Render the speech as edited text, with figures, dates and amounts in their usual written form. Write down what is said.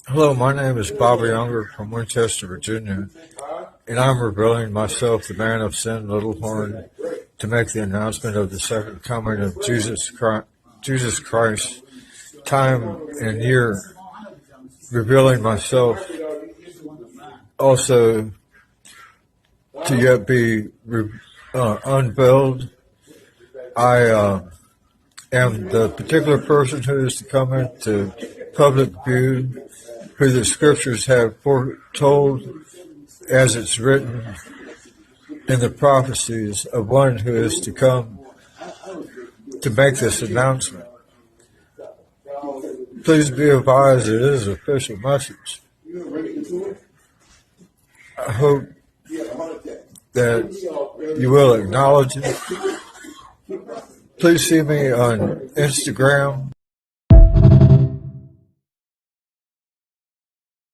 Hello, my name is Bobby Younger from Winchester, Virginia, and I'm revealing myself, the man of sin, Little Horn, to make the announcement of the second coming of Jesus Christ, time and year, revealing myself also to yet be unveiled. I am the particular person who is to come into public view, who the scriptures have foretold as it's written in the prophecies of one who is to come to make this announcement. Please be advised it is an official message. I hope that you will acknowledge it. Please see me on Instagram